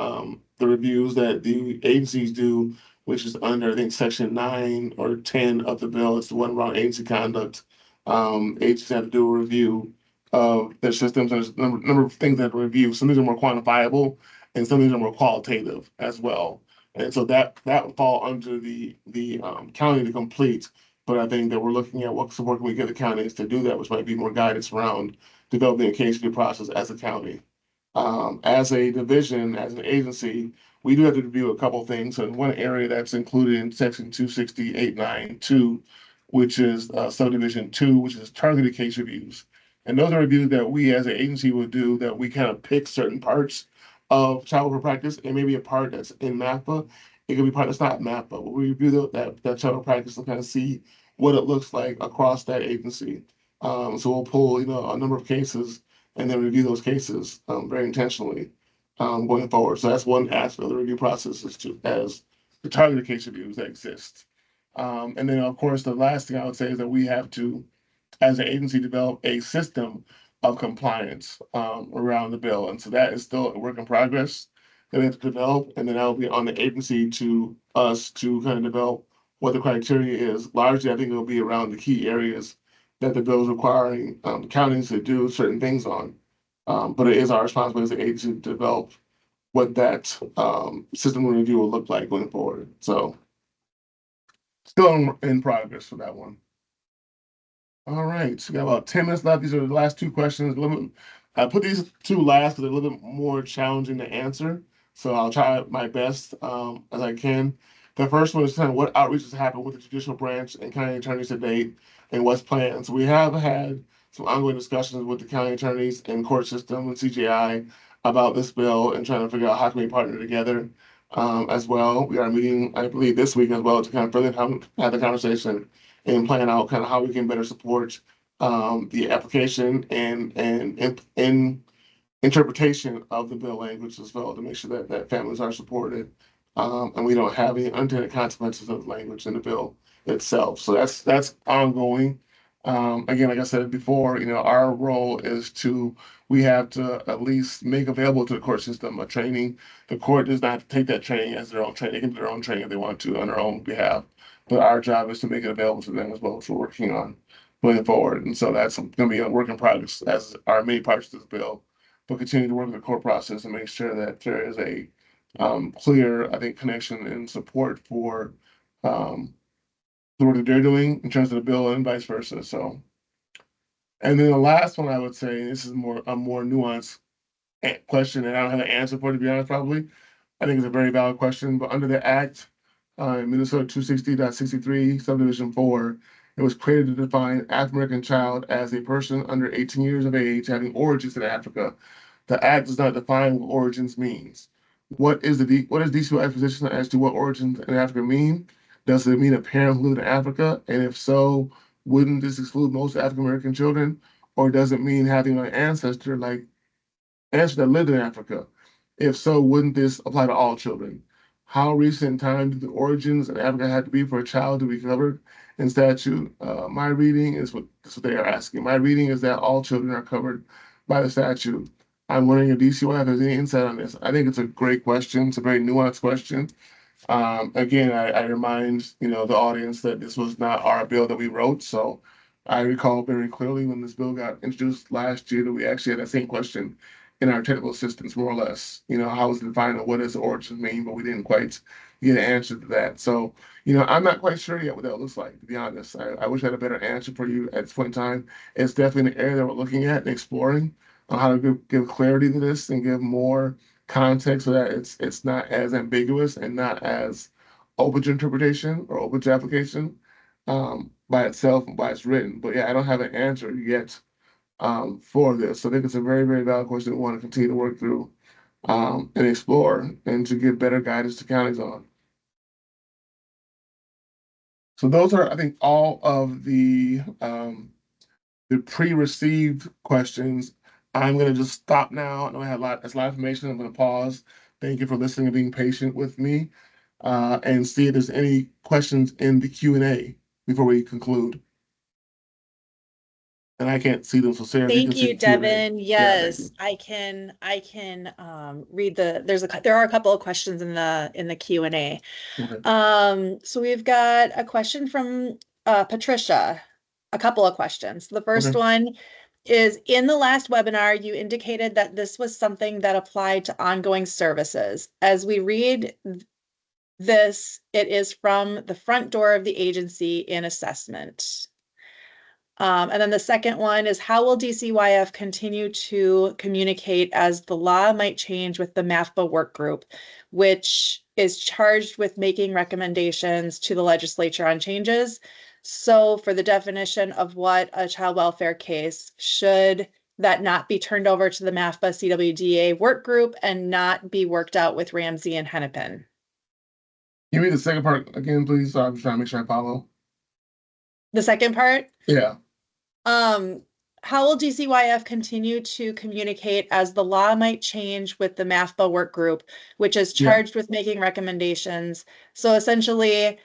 reviews that the agencies do, which is under I think section 9 or 10 of the bill. It's the one around agency conduct. Agencies have to do a review of their systems. There's a number of things that review. Some of them are more quantifiable and some of them are qualitative as well. And so that would fall under the county to complete. But I think that we're looking at what support can we give the counties to do that, which might be more guidance around developing a case review process as a county. As a division, as an agency, we do have to review a couple things. So one area that's included in section 268.9.2, which is subdivision 2, which is targeted case reviews. And those are reviews that we as an agency will do, that we kind of pick certain parts of child welfare practice, and maybe a part that's in MAAFPA. It could be part that's not MAAFPA, but we review that child practice to kind of see what it looks like across that agency. So we'll pull, a number of cases and then review those cases very intentionally going forward. So that's one aspect of the review process as the targeted case reviews that exist. And then, of course, the last thing I would say is that we have to, as an agency, develop a system of compliance around the bill. And so that is still a work in progress that we have to develop. And then that will be on the agency to us to kind of develop what the criteria is. Largely, I think it'll be around the key areas that the bill is requiring counties to do certain things on. But it is our responsibility as an agency to develop what that system review will look like going forward. So still in progress for that one. All right, so we got about 10 minutes left. These are the last two questions. I put these two last because they're a little bit more challenging to answer. So I'll try my best as I can. The first one is kind of what outreach has happened with the judicial branch and county attorneys to date and what's planned. So we have had some ongoing discussions with the county attorneys and court system and CJI about this bill and trying to figure out how can we partner together as well. We are meeting, I believe, this week as well to kind of further have the conversation and plan out kind of how we can better support the application and interpretation of the bill language as well to make sure that families are supported and we don't have any unintended consequences of the language in the bill itself. So that's ongoing. Again, like I said before, our role is we have to at least make available to the court system a training. The court does not take that training as their own training. They can do their own training if they want to on their own behalf. But our job is to make it available to them as well, which we're working on going forward. And so that's going to be a work in progress as our many parts of this bill. But continue to work in the court process and make sure that there is a clear, I think, connection and support for the work that they're doing in terms of the bill and vice versa. So, and then the last one I would say, this is a more nuanced question, and I don't have an answer for it, to be honest, probably. I think it's a very valid question, but under the Act, Minnesota 260.63, subdivision 4, it was created to define African American child as a person under 18 years of age having origins in Africa. The Act does not define what origins means. What is DCY's position as to what origins in Africa mean? Does it mean a parent who lived in Africa? And if so, wouldn't this exclude most African American children? Or does it mean having an ancestor that lived in Africa? If so, wouldn't this apply to all children? How recent in time do the origins in Africa have to be for a child to be covered in statute? My reading is that's what they are asking. My reading is that all children are covered by the statute. I'm wondering if DCY has any insight on this. I think it's a great question. It's a very nuanced question. Again, I remind the audience that this was not our bill that we wrote. So I recall very clearly when this bill got introduced last year that we actually had that same question in our technical assistance, more or less. How is it defined and what does the origin mean? But we didn't quite get an answer to that. So I'm not quite sure yet what that looks like, to be honest. I wish I had a better answer for you at this point in time. It's definitely an area that we're looking at and exploring on how to give clarity to this and give more context so that it's not as ambiguous and not as open to interpretation or open to application by itself and by its written. But yeah, I don't have an answer yet for this. So I think it's a very, very valid question we want to continue to work through and explore and to give better guidance to counties on. So those are, I think, all of the pre-received questions. I'm going to just stop now. I know I had that's a lot of information. I'm going to pause. Thank you for listening and being patient with me, and see if there's any questions in the Q&A before we conclude. And I can't see them, so Sarah, if you can Thank see you, the Q&A. Devin. Yeah, thank you. Yes, I can read there are a couple of questions in the Q&A. Okay. So we've got a question from Patricia, a couple of questions. The first Okay. one is, in the last webinar, you indicated that this was something that applied to ongoing services. As we read this, it is from the front door of the agency in assessment. And then the second one is, how will DCYF continue to communicate as the law might change with the MAAFPA work group, which is charged with making recommendations to the legislature on changes? So for the definition of what a child welfare case, should that not be turned over to the MAAFPA CWDA work group and not be worked out with Ramsey and Hennepin? Give me the second part again, please. So I'm trying to make sure I follow. The second part? Yeah. How will DCYF continue to communicate as the law might change with the MAAFPA work group, which is Yeah. charged with making recommendations? So essentially,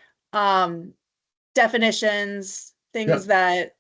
definitions, things that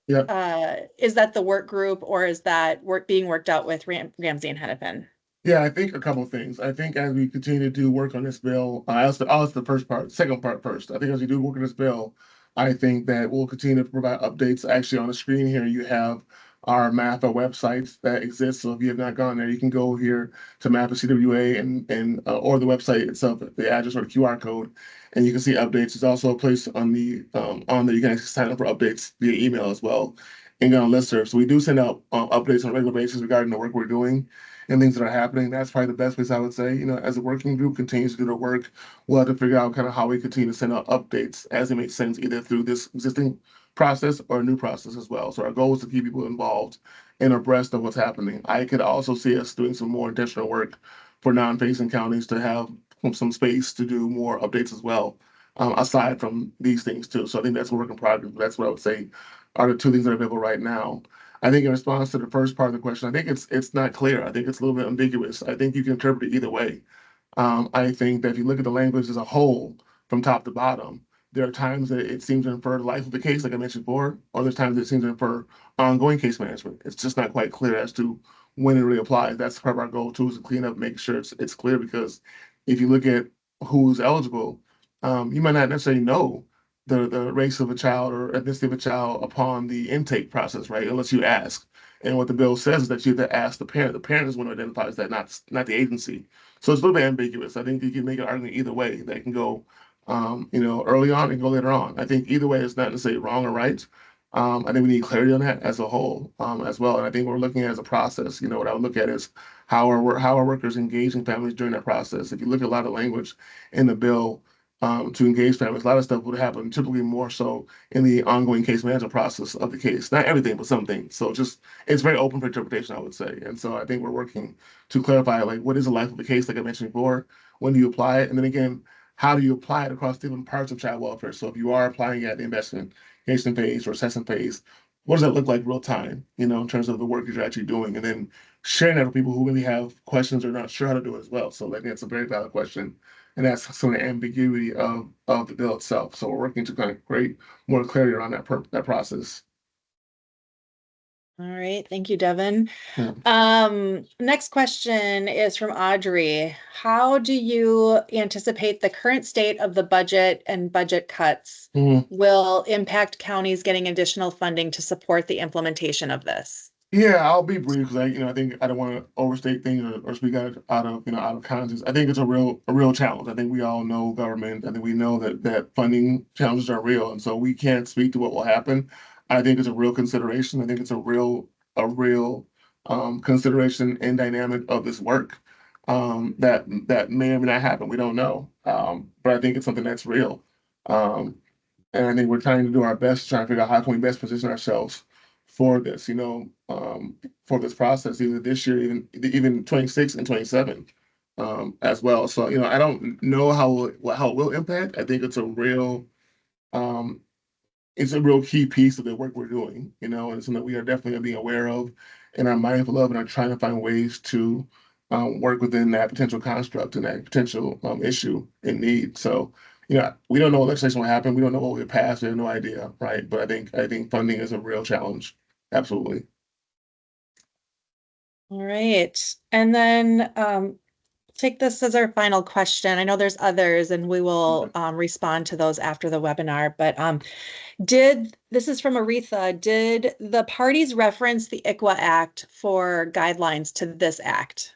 is that the work group, or is that being worked out with Ramsey and Hennepin? Yeah, I think a couple of things. I think as we continue to do work on this bill, I'll ask the first part, second part first. I think as we do work on this bill, I think that we'll continue to provide updates. Actually, on the screen here, you have our MAAFPA websites that exist. So if you have not gone there, you can go here to MAAFPCWDA and or the website itself, the address or the QR code, and you can see updates. There's also a place on there you can actually sign up for updates via email as well and get on listserv. So we do send out updates on a regular basis regarding the work we're doing and things that are happening. That's probably the best place I would say. As the working group continues to do their work, we'll have to figure out kind of how we continue to send out updates as it makes sense, either through this existing process or a new process as well. So our goal is to keep people involved and abreast of what's happening. I could also see us doing some more intentional work for non-facing counties to have some space to do more updates as well, aside from these things too. So I think that's a work in progress. That's what I would say are the two things that are available right now. I think in response to the first part of the question, I think it's not clear. I think it's a little bit ambiguous. I think you can interpret it either way. I think that if you look at the language as a whole, from top to bottom, there are times that it seems to infer the life of the case, like I mentioned before, or there's times that it seems to infer ongoing case management. It's just not quite clear as to when it really applies. That's part of our goal too, is to clean up, make sure it's clear, because if you look at who's eligible, you might not necessarily know the race of a child or ethnicity of a child upon the intake process, right? Unless you ask. And what the bill says is that you have to ask the parent. The parent is one who identifies that, not the agency. So it's a little bit ambiguous. I think you can make an argument either way. That can go, early on and go later on. I think either way is not necessarily wrong or right. I think we need clarity on that as a whole, as well. And I think we're looking at it as a process. What I would look at is how are workers engaging families during that process. If you look at a lot of language in the bill, to engage families, a lot of stuff would happen typically more so in the ongoing case management process of the case. Not everything, but some things. So it's very open for interpretation, I would say. And so I think we're working to clarify, like, what is the life of the case, like I mentioned before, when do you apply it? And then again, how do you apply it across different parts of child welfare? So if you are applying it at the investigation phase or assessment phase, what does that look like real time, in terms of the work that you're actually doing? And then sharing that with people who really have questions or not sure how to do it as well. So I think that's a very valid question. And that's some of the ambiguity of the bill itself. So we're working to kind of create more clarity around that process. All right, thank you, Devin. Yeah. Next question is from Audrey. How do you anticipate the current state of the budget and budget cuts Mhm. will impact counties getting additional funding to support the implementation of this? Yeah, I'll be brief because I think I don't want to overstate things or speak out of context. I think it's a real challenge. I think we all know government. I think we know that funding challenges are real, and so we can't speak to what will happen. I think it's a real consideration. I think it's a real consideration and dynamic of this work that may or may not happen. We don't know, but I think it's something that's real. Um, and I think we're trying to do our best, trying to figure out how can we best position ourselves for this, for this process, either this year, even 26 and 27, as well. So, I don't know how it will impact. I think um, it's a real key piece of the work we're doing, and something we are definitely being aware of and are mindful of and are trying to find ways to work within that potential construct and that potential issue and need. So, we don't know what legislation will happen. We don't know what will pass. We have no idea, right? But I think funding is a real challenge. Absolutely. All right. And then take this as our final question. I know there's others and we will respond to those after the webinar, but this is from Aretha, did the parties reference the ICWA Act for guidelines to this act?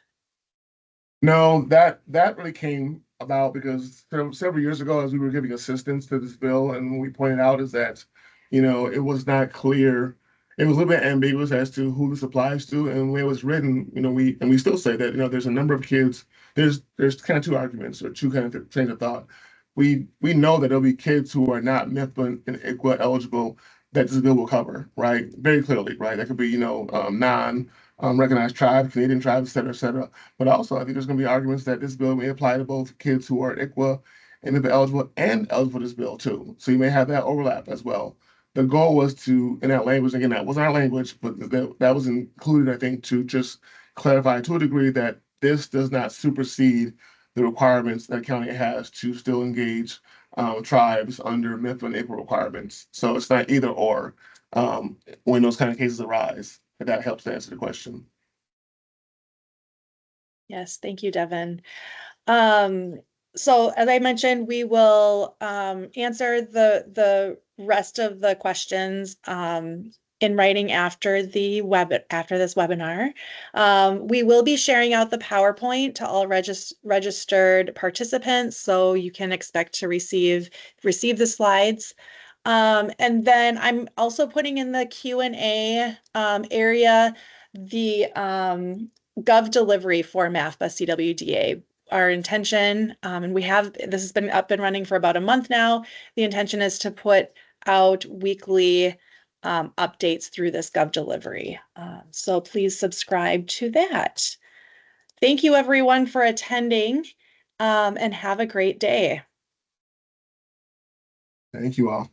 No, that really came about because several years ago, as we were giving assistance to this bill, and what we pointed out is that, it was not clear. It was a little bit ambiguous as to who this applies to, and when it was written, we still say that, there's a number of kids. There's kind of two arguments or two kind of trains of thought. We know that there'll be kids who are not MIFA and ICWA eligible that this bill will cover, right? Very clearly, right? That could be, non recognized tribes, Canadian tribes, et cetera, et cetera. But also, I think there's going to be arguments that this bill may apply to both kids who are ICWA and MIPA eligible and eligible for this bill too. So you may have that overlap as well. The goal was to, in that language, again, that wasn't our language, but that was included, I think, to just clarify to a degree that this does not supersede the requirements that county has to still engage tribes under MIPA and ICWA requirements. So it's not either or when those kind of cases arise. If that helps to answer the question. Yes, thank you, Devin. So as I mentioned, we will answer the rest of the questions in writing after this webinar. We will be sharing out the PowerPoint to all registered participants, so you can expect to receive the slides. And then I'm also putting in the Q&A area the Gov delivery for MAAFPCWDA. Our intention, and this has been up and running for about a month now. The intention is to put out weekly updates through this Gov delivery. So please subscribe to that. Thank you everyone for attending and have a great day. Thank you all.